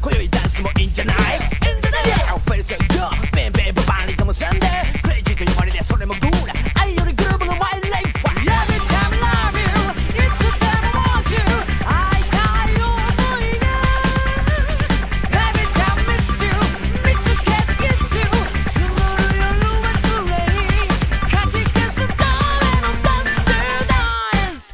고요히 댄스 뭐 인잖아 인잖아 페리스 요 뱀뱀 빨리 정말 산대 크레이지 그 머리에 소리 뭐 구라 아이 우리 그룹은 my life Every time I love you it's a better want you I tell you 보이네 Every time I miss you meet to get kiss you tomorrow you'll know it's ready 같이 kiss the dawn and dance the dance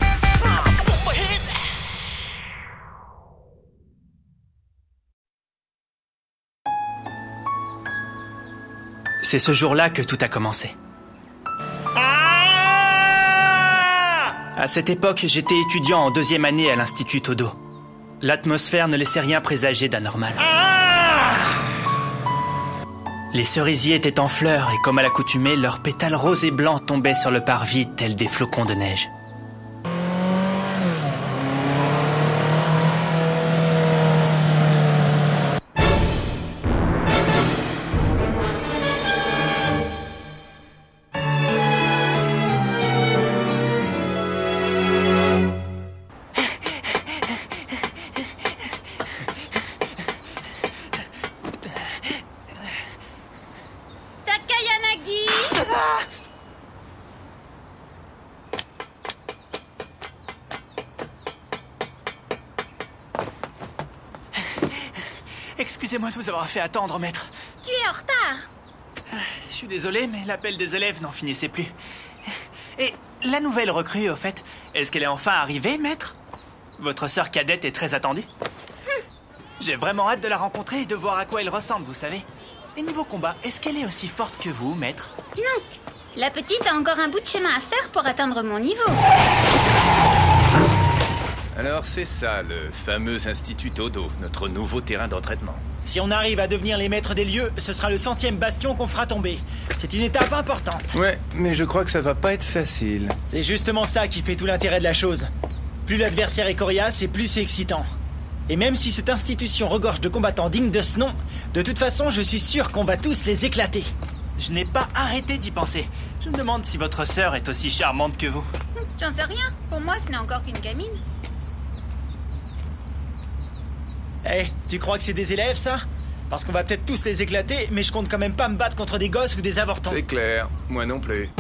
C'est ce jour-là que tout a commencé. À cette époque, j'étais étudiant en 2e année à l'Institut Todo. L'atmosphère ne laissait rien présager d'anormal. Les cerisiers étaient en fleurs et comme à l'accoutumée, leurs pétales roses et blancs tombaient sur le parvis tels des flocons de neige. Takayanagi! Excusez-moi de vous avoir fait attendre, maître. Tu es en retard. Je suis désolé, mais l'appel des élèves n'en finissait plus. Et la nouvelle recrue, au fait, est-ce qu'elle est enfin arrivée, maître? Votre sœur cadette est très attendue. J'ai vraiment hâte de la rencontrer et de voir à quoi elle ressemble, vous savez. Et niveau combat, est-ce qu'elle est aussi forte que vous, maître? Non, la petite a encore un bout de chemin à faire pour atteindre mon niveau. Alors c'est ça, le fameux Institut Todo, notre nouveau terrain d'entraînement. Si on arrive à devenir les maîtres des lieux, ce sera le 100e bastion qu'on fera tomber. C'est une étape importante. Ouais, mais je crois que ça va pas être facile. C'est justement ça qui fait tout l'intérêt de la chose. Plus l'adversaire est coriace et plus c'est excitant. Et même si cette institution regorge de combattants dignes de ce nom, de toute façon, je suis sûr qu'on va tous les éclater. Je n'ai pas arrêté d'y penser. Je me demande si votre sœur est aussi charmante que vous. J'en sais rien. Pour moi, ce n'est encore qu'une gamine. Eh, tu crois que c'est des élèves, ça? Parce qu'on va peut-être tous les éclater, mais je compte quand même pas me battre contre des gosses ou des avortons. C'est clair, moi non plus.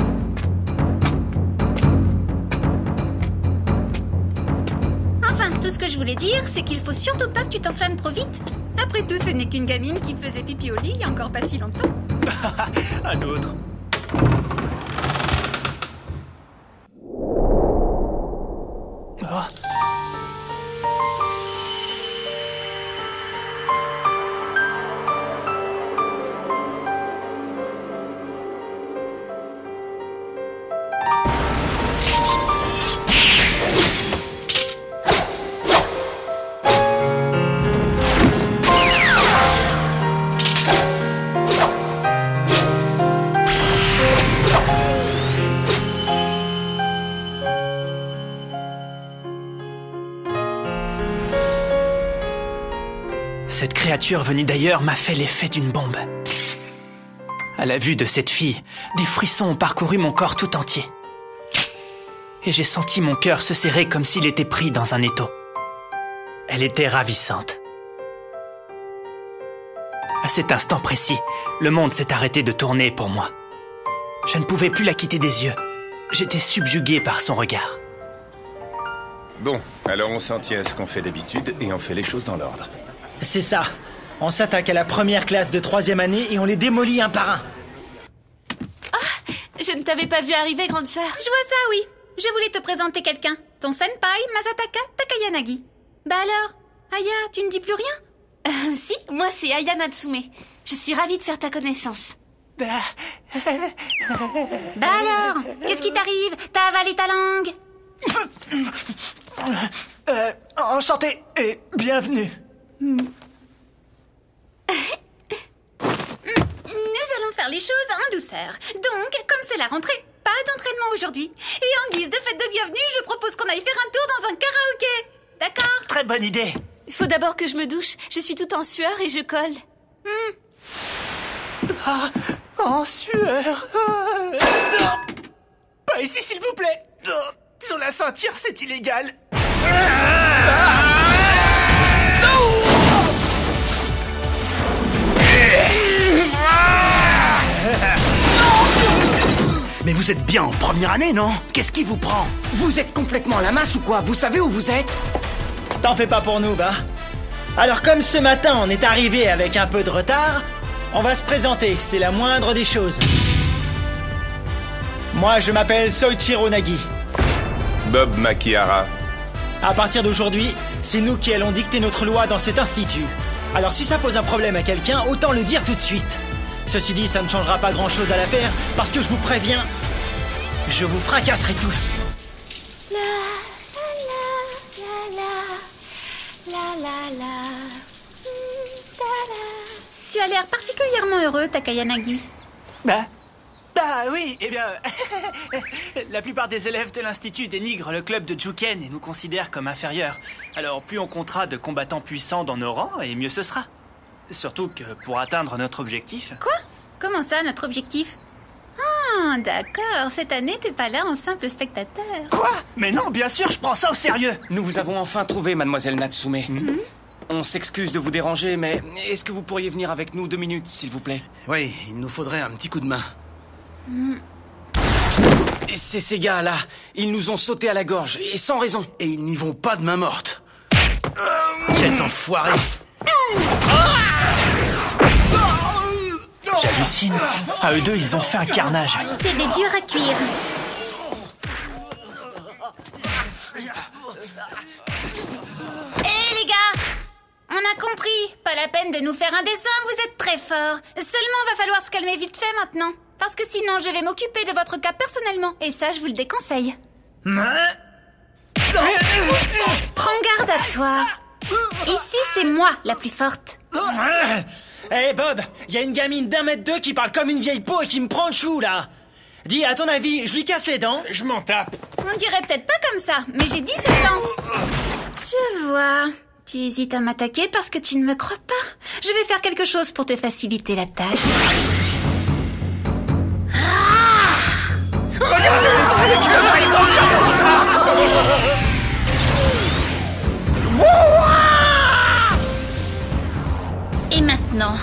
Enfin, tout ce que je voulais dire, c'est qu'il faut surtout pas que tu t'enflammes trop vite. Après tout, ce n'est qu'une gamine qui faisait pipi au lit il y a encore pas si longtemps. À d'autres. Oh. Cette créature venue d'ailleurs m'a fait l'effet d'une bombe. À la vue de cette fille, des frissons ont parcouru mon corps tout entier. Et j'ai senti mon cœur se serrer comme s'il était pris dans un étau. Elle était ravissante. À cet instant précis, le monde s'est arrêté de tourner pour moi. Je ne pouvais plus la quitter des yeux. J'étais subjugué par son regard. Bon, alors on s'en tient à ce qu'on fait d'habitude et on fait les choses dans l'ordre. C'est ça. On s'attaque à la première classe de 3e année et on les démolit un par un. Je ne t'avais pas vu arriver, grande sœur. Je vois ça, oui. Je voulais te présenter quelqu'un. Ton senpai, Masataka Takayanagi. Bah alors, Aya, tu ne dis plus rien? Si, moi c'est Aya Natsume. Je suis ravie de faire ta connaissance. Bah alors, qu'est-ce qui t'arrive? T'as avalé ta langue? Enchanté et bienvenue. Nous allons faire les choses en douceur. Donc, comme c'est la rentrée, pas d'entraînement aujourd'hui. Et en guise de fête de bienvenue, je propose qu'on aille faire un tour dans un karaoké. D'accord? Très bonne idée. Il faut d'abord que je me douche. Je suis toute en sueur et je colle. Ah, en sueur. Pas ici, s'il vous plaît. Sur la ceinture, c'est illégal. Mais vous êtes bien en première année, non? Qu'est-ce qui vous prend? Vous êtes complètement à la masse ou quoi? Vous savez où vous êtes? T'en fais pas pour nous, bah. Alors comme ce matin on est arrivé avec un peu de retard, on va se présenter, c'est la moindre des choses. Moi je m'appelle Soichiro Nagi. Bob Makihara. À partir d'aujourd'hui, c'est nous qui allons dicter notre loi dans cet institut. Alors si ça pose un problème à quelqu'un, autant le dire tout de suite. Ceci dit, ça ne changera pas grand-chose à l'affaire, parce que je vous préviens, je vous fracasserai tous. Tu as l'air particulièrement heureux, Takayanagi. Bah oui, eh bien... la plupart des élèves de l'Institut dénigrent le club de Juken et nous considèrent comme inférieurs. Alors plus on comptera de combattants puissants dans nos rangs, et mieux ce sera. Surtout que pour atteindre notre objectif... Quoi? Comment ça, notre objectif? Ah, d'accord. Cette année, t'es pas là en simple spectateur. Quoi? Mais non, bien sûr, je prends ça au sérieux. Nous vous avons enfin trouvé, mademoiselle Natsume. On s'excuse de vous déranger, mais est-ce que vous pourriez venir avec nous 2 minutes, s'il vous plaît? Oui, il nous faudrait un petit coup de main. C'est ces gars-là. Ils nous ont sauté à la gorge, et sans raison. Et ils n'y vont pas de main morte. Quels enfoirés! J'hallucine. À eux deux, ils ont fait un carnage. C'est des durs à cuire. Hé les gars! On a compris. Pas la peine de nous faire un dessin, vous êtes très forts. Seulement, va falloir se calmer vite fait maintenant. Parce que sinon, je vais m'occuper de votre cas personnellement. Et ça, je vous le déconseille. Prends garde à toi. Ici, c'est moi la plus forte. Hé Bob, y a une gamine d'1m2 qui parle comme une vieille peau et qui me prend le chou là. Dis, à ton avis, je lui casse les dents? Je m'en tape. On dirait peut-être pas comme ça, mais j'ai 17 ans. Je vois. Tu hésites à m'attaquer parce que tu ne me crois pas. Je vais faire quelque chose pour te faciliter la tâche. Et maintenant,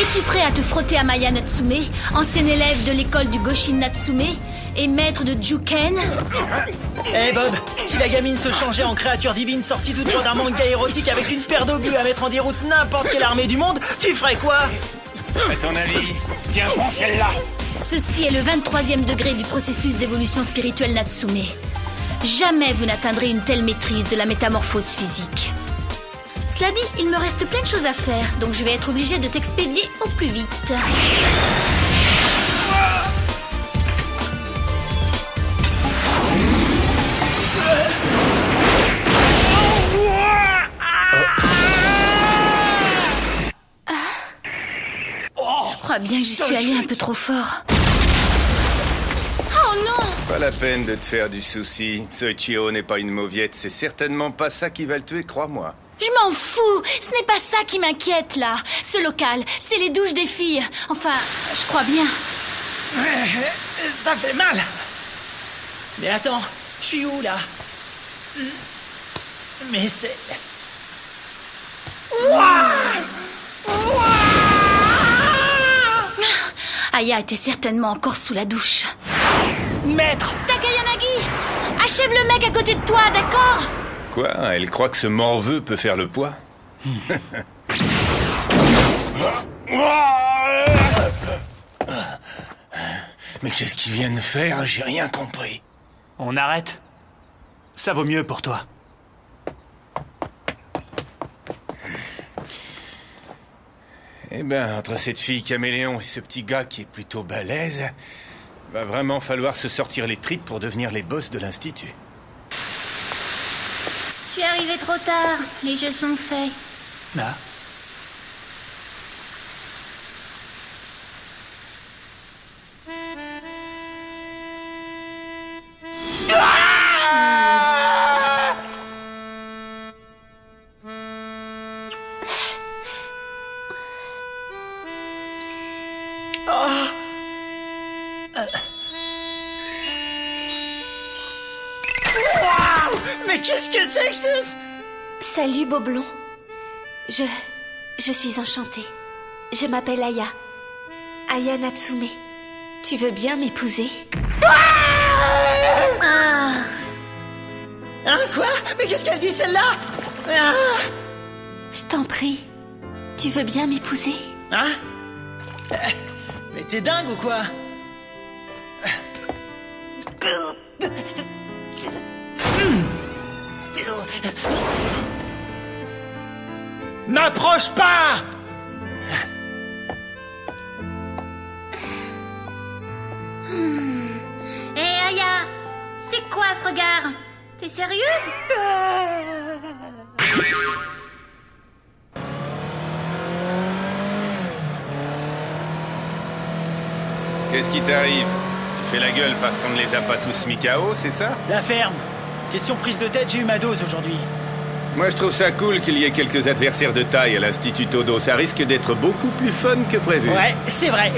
es-tu prêt à te frotter à Maya Natsume, ancienne élève de l'école du Goshin Natsume et maître de Juken? Hé Bob, si la gamine se changeait en créature divine sortie toute droit d'un manga érotique avec une paire d'obus à mettre en déroute n'importe quelle armée du monde, tu ferais quoi? À ton avis? Tiens, prends celle-là. Ceci est le 23e degré du processus d'évolution spirituelle Natsume. Jamais vous n'atteindrez une telle maîtrise de la métamorphose physique. Cela dit, il me reste plein de choses à faire, donc je vais être obligée de t'expédier au plus vite. Je crois bien que j'y suis allée un peu trop fort. Oh non! Pas la peine de te faire du souci. Soichiro n'est pas une mauviette, c'est certainement pas ça qui va le tuer, crois-moi. Je m'en fous! Ce n'est pas ça qui m'inquiète, là. Ce local, c'est les douches des filles. Enfin, je crois bien. Ça fait mal. Mais attends, je suis où là? Mais c'est... Aya était certainement encore sous la douche. Maître! Takayanagi! Achève le mec à côté de toi, d'accord? Quoi? Elle croit que ce morveux peut faire le poids? Mais qu'est-ce qu'ils viennent faire? J'ai rien compris. On arrête? Ça vaut mieux pour toi. Eh ben, entre cette fille caméléon et ce petit gars qui est plutôt balèze, va vraiment falloir se sortir les tripes pour devenir les boss de l'Institut. Je suis arrivée trop tard. Les jeux sont faits. Là. Mais qu'est-ce que c'est que ça? Salut, Boblon. Je suis enchantée. Je m'appelle Aya. Aya Natsume. Tu veux bien m'épouser? Hein, quoi? Mais qu'est-ce qu'elle dit, celle-là? Je t'en prie. Tu veux bien m'épouser? Hein? Mais t'es dingue ou quoi? M'approche pas! Hé Aya, c'est quoi ce regard? T'es sérieuse? Qu'est-ce qui t'arrive? Tu fais la gueule parce qu'on ne les a pas tous mis KO, c'est ça? La ferme. Question prise de tête, j'ai eu ma dose aujourd'hui. Moi, je trouve ça cool qu'il y ait quelques adversaires de taille à l'Institut Todo. Ça risque d'être beaucoup plus fun que prévu. Ouais, c'est vrai.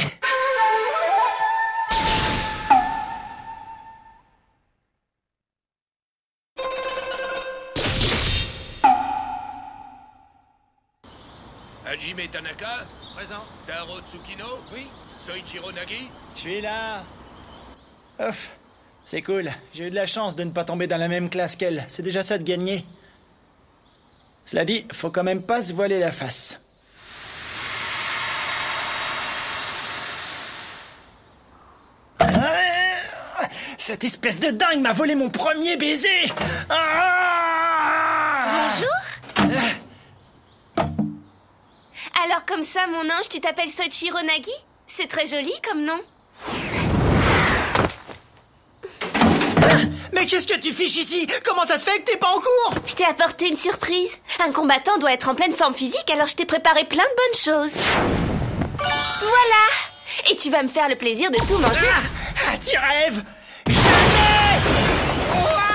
Hajime Tanaka? Présent. Taro Tsukino? Oui. Soichiro Nagi? Je suis là. Ouf, c'est cool. J'ai eu de la chance de ne pas tomber dans la même classe qu'elle. C'est déjà ça de gagner. Cela dit, faut quand même pas se voiler la face. Cette espèce de dingue m'a volé mon premier baiser. Bonjour. Alors comme ça, mon ange, tu t'appelles Soichiro Nagi? C'est très joli comme nom. Mais qu'est-ce que tu fiches ici? Comment ça se fait que t'es pas en cours? Je t'ai apporté une surprise. Un combattant doit être en pleine forme physique, alors je t'ai préparé plein de bonnes choses. Voilà. Et tu vas me faire le plaisir de tout manger. Tu rêves? Jamais!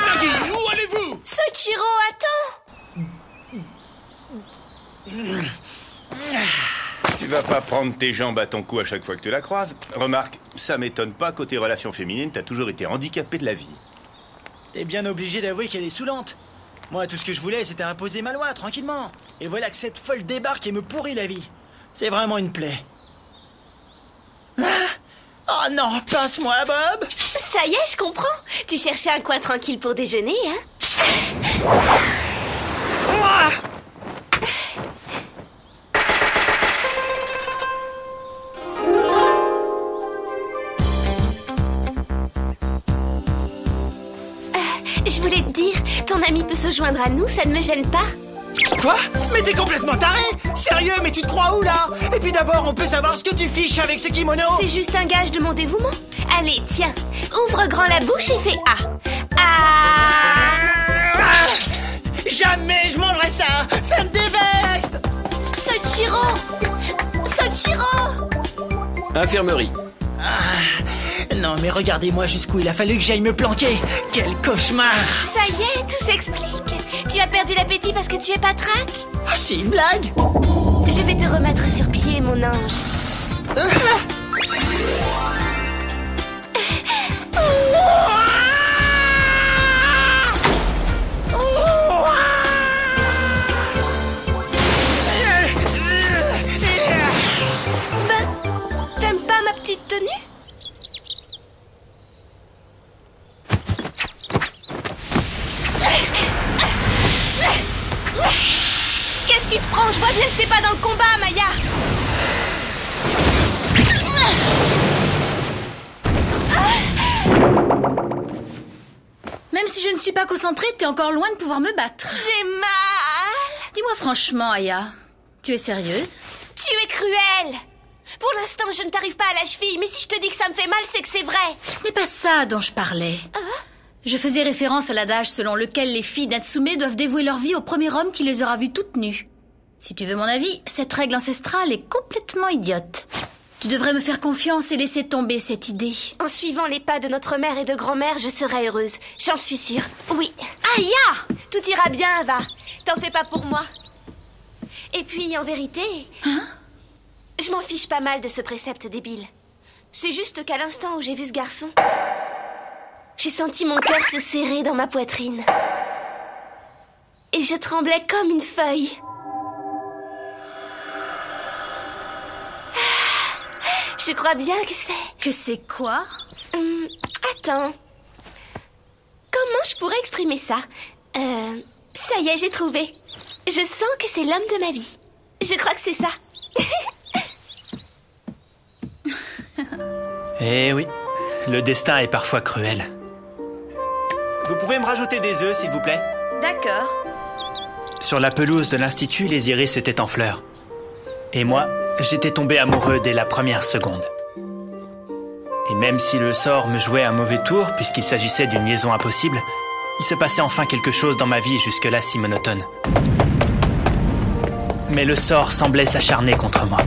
Nagi, où allez-vous? Soichiro, attends. Tu vas pas prendre tes jambes à ton cou à chaque fois que tu la croises. Remarque, ça m'étonne pas, côté relations féminines, t'as toujours été handicapé de la vie. T'es bien obligé d'avouer qu'elle est saoulante. Moi, tout ce que je voulais, c'était imposer ma loi, tranquillement. Et voilà que cette folle débarque et me pourrit la vie. C'est vraiment une plaie. Oh non, passe-moi, Bob! Ça y est, je comprends. Tu cherchais un coin tranquille pour déjeuner, hein? Je voulais te dire, ton ami peut se joindre à nous, ça ne me gêne pas. Quoi? Mais t'es complètement taré! Sérieux, mais tu te crois où, là? Et puis d'abord, on peut savoir ce que tu fiches avec ce kimono? C'est juste un gage de mon dévouement. Allez, tiens, ouvre grand la bouche et fais A. Jamais je mangerai ça! Ça me dévecte! Soichiro! Soichiro! Infirmerie. Non, mais regardez-moi jusqu'où il a fallu que j'aille me planquer! Quel cauchemar! Ça y est, tout s'explique. Tu as perdu l'appétit parce que tu es patraque? Ah, c'est une blague? Je vais te remettre sur pied, mon ange. T'aimes pas ma petite tenue? Qu'est-ce qui te prend? Je vois bien que t'es pas dans le combat, Maya. Même si je ne suis pas concentrée, t'es encore loin de pouvoir me battre. J'ai mal. Dis-moi franchement, Aya, tu es sérieuse? Tu es cruelle. Pour l'instant, je ne t'arrive pas à la cheville, mais si je te dis que ça me fait mal, c'est que c'est vrai. Ce n'est pas ça dont je parlais. Je faisais référence à l'adage selon lequel les filles Natsume doivent dévouer leur vie au premier homme qui les aura vues toutes nues. Si tu veux mon avis, cette règle ancestrale est complètement idiote. Tu devrais me faire confiance et laisser tomber cette idée. En suivant les pas de notre mère et de grand-mère, je serai heureuse. J'en suis sûre. Oui. Aya! Tout ira bien, Ava. T'en fais pas pour moi. Et puis, en vérité... Je m'en fiche pas mal de ce précepte débile. C'est juste qu'à l'instant où j'ai vu ce garçon... J'ai senti mon cœur se serrer dans ma poitrine. Et je tremblais comme une feuille. Je crois bien que c'est... Que c'est quoi? Attends. Comment je pourrais exprimer ça? Ça y est, j'ai trouvé. Je sens que c'est l'homme de ma vie. Je crois que c'est ça. Eh oui, le destin est parfois cruel. Vous pouvez me rajouter des œufs, s'il vous plaît? D'accord. Sur la pelouse de l'Institut, les iris étaient en fleurs. Et moi, j'étais tombé amoureux dès la première seconde. Et même si le sort me jouait un mauvais tour, puisqu'il s'agissait d'une liaison impossible, il se passait enfin quelque chose dans ma vie jusque-là si monotone. Mais le sort semblait s'acharner contre moi.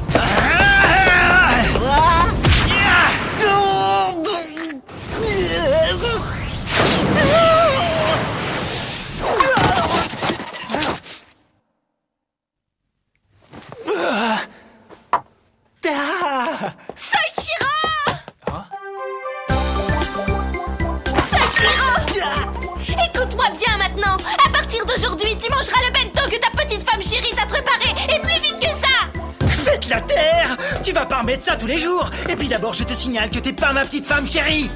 Écoute-moi bien maintenant. À partir d'aujourd'hui, tu mangeras le bento que ta petite femme chérie t'a préparé, et plus vite que ça. Faites la terre! Tu vas pas remettre ça tous les jours. Et puis d'abord, je te signale que t'es pas ma petite femme chérie.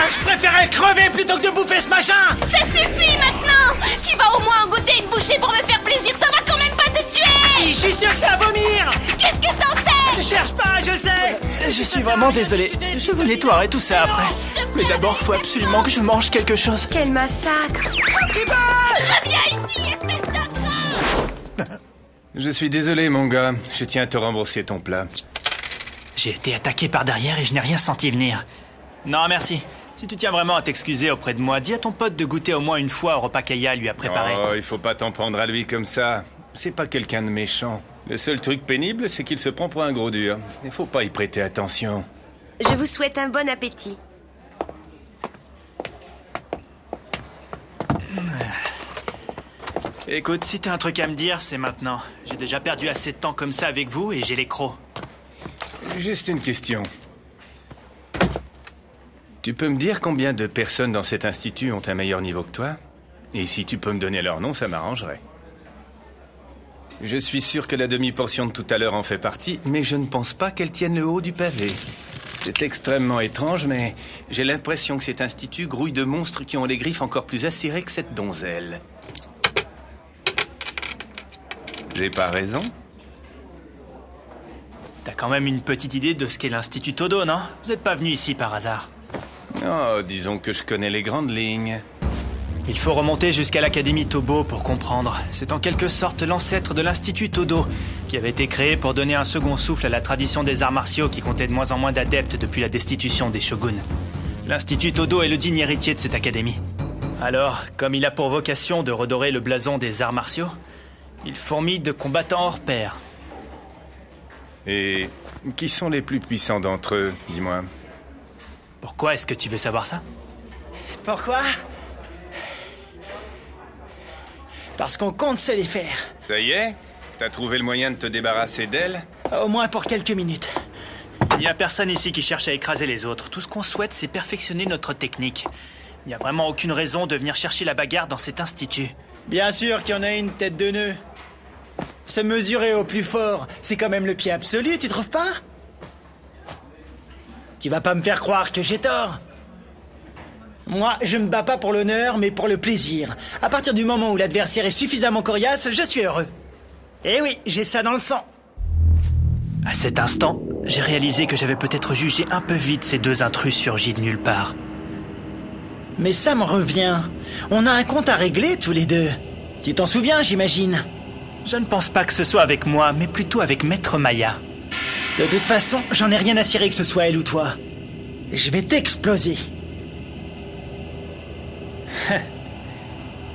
Je préférais crever plutôt que de bouffer ce machin. Ça suffit maintenant. Tu vas au moins en goûter une bouchée pour me faire plaisir. Ça va quand même pas te tuer. Si, je suis sûr que ça va vomir. Qu'est-ce que t'en sais? Je cherche pas, je le sais. Je suis vraiment désolé. Je vous nettoierai tout ça après. Mais d'abord, faut absolument que je mange quelque chose. Quel massacre! Reviens ici, espèce d'enfant. Je suis désolé, mon gars. Je tiens à te rembourser ton plat. J'ai été attaqué par derrière et je n'ai rien senti venir. Non, merci. Si tu tiens vraiment à t'excuser auprès de moi, dis à ton pote de goûter au moins une fois au repas qu'Aya lui a préparé. Oh, il faut pas t'en prendre à lui comme ça. C'est pas quelqu'un de méchant. Le seul truc pénible, c'est qu'il se prend pour un gros dur. Il faut pas y prêter attention. Je vous souhaite un bon appétit. Écoute, si t'as un truc à me dire, c'est maintenant. J'ai déjà perdu assez de temps comme ça avec vous et j'ai les crocs. Juste une question. Tu peux me dire combien de personnes dans cet institut ont un meilleur niveau que toi? Et si tu peux me donner leur nom, ça m'arrangerait. Je suis sûr que la demi-portion de tout à l'heure en fait partie, mais je ne pense pas qu'elle tienne le haut du pavé. C'est extrêmement étrange, mais j'ai l'impression que cet institut grouille de monstres qui ont les griffes encore plus acérées que cette donzelle. J'ai pas raison? T'as quand même une petite idée de ce qu'est l'Institut Todo, non? Vous n'êtes pas venu ici par hasard. Oh, disons que je connais les grandes lignes. Il faut remonter jusqu'à l'Académie Tobo pour comprendre. C'est en quelque sorte l'ancêtre de l'Institut Todo, qui avait été créé pour donner un second souffle à la tradition des arts martiaux qui comptait de moins en moins d'adeptes depuis la destitution des shoguns. L'Institut Todo est le digne héritier de cette académie. Alors, comme il a pour vocation de redorer le blason des arts martiaux, il fourmille de combattants hors pair. Et qui sont les plus puissants d'entre eux, dis-moi? Pourquoi est-ce que tu veux savoir ça? Pourquoi? Parce qu'on compte se les faire. Ça y est? T'as trouvé le moyen de te débarrasser d'elle? Au moins pour quelques minutes. Il n'y a personne ici qui cherche à écraser les autres. Tout ce qu'on souhaite, c'est perfectionner notre technique. Il n'y a vraiment aucune raison de venir chercher la bagarre dans cet institut. Bien sûr qu'il y en a une tête de nœud. Se mesurer au plus fort, c'est quand même le pied absolu, tu trouves pas? Tu vas pas me faire croire que j'ai tort. Moi, je me bats pas pour l'honneur, mais pour le plaisir. À partir du moment où l'adversaire est suffisamment coriace, je suis heureux. Eh oui, j'ai ça dans le sang. À cet instant, j'ai réalisé que j'avais peut-être jugé un peu vite ces deux intrus surgis de nulle part. Mais ça me revient. On a un compte à régler tous les deux. Tu t'en souviens, j'imagine? Je ne pense pas que ce soit avec moi, mais plutôt avec Maître Maya. De toute façon, j'en ai rien à cirer que ce soit elle ou toi. Je vais t'exploser.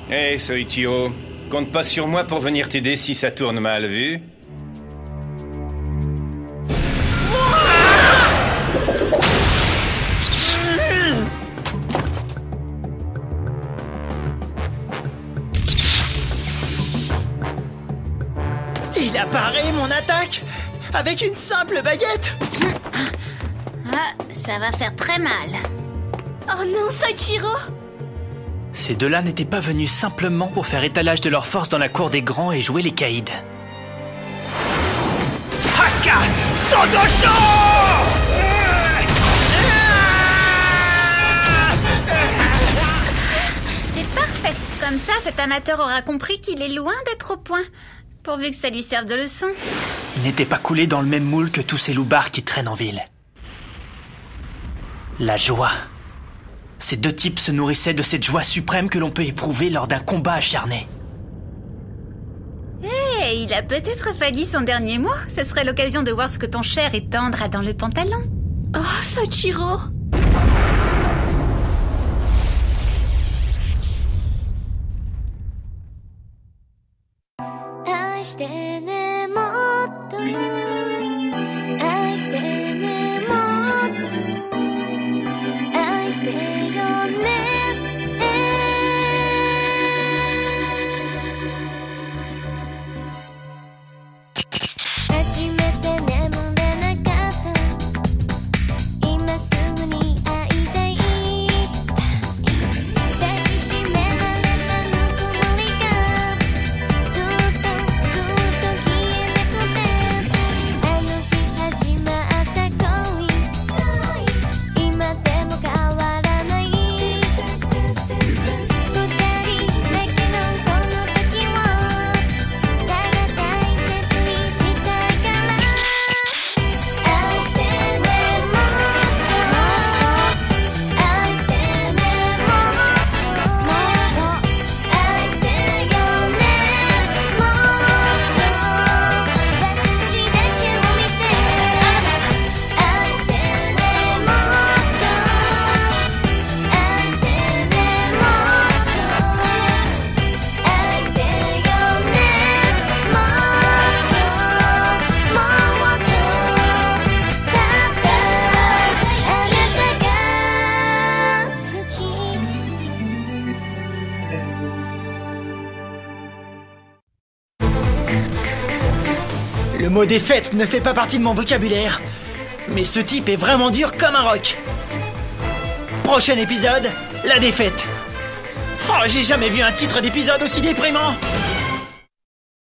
Hey, Soichiro, compte pas sur moi pour venir t'aider si ça tourne mal, vu? Il a paré mon attaque avec une simple baguette. Ah, ça va faire très mal. Oh non, Soichiro! Ces deux-là n'étaient pas venus simplement pour faire étalage de leur force dans la cour des grands et jouer les caïds. Haka Sodosho! Comme ça, cet amateur aura compris qu'il est loin d'être au point. Pourvu que ça lui serve de leçon. Il n'était pas coulé dans le même moule que tous ces loupards qui traînent en ville. La joie. Ces deux types se nourrissaient de cette joie suprême que l'on peut éprouver lors d'un combat acharné. Hé, il a peut-être pas dit son dernier mot. Ce serait l'occasion de voir ce que ton cher et tendre a dans le pantalon. Oh, Soichiro. Le mot défaite ne fait pas partie de mon vocabulaire. Mais ce type est vraiment dur comme un roc. Prochain épisode, la défaite. Oh, j'ai jamais vu un titre d'épisode aussi déprimant.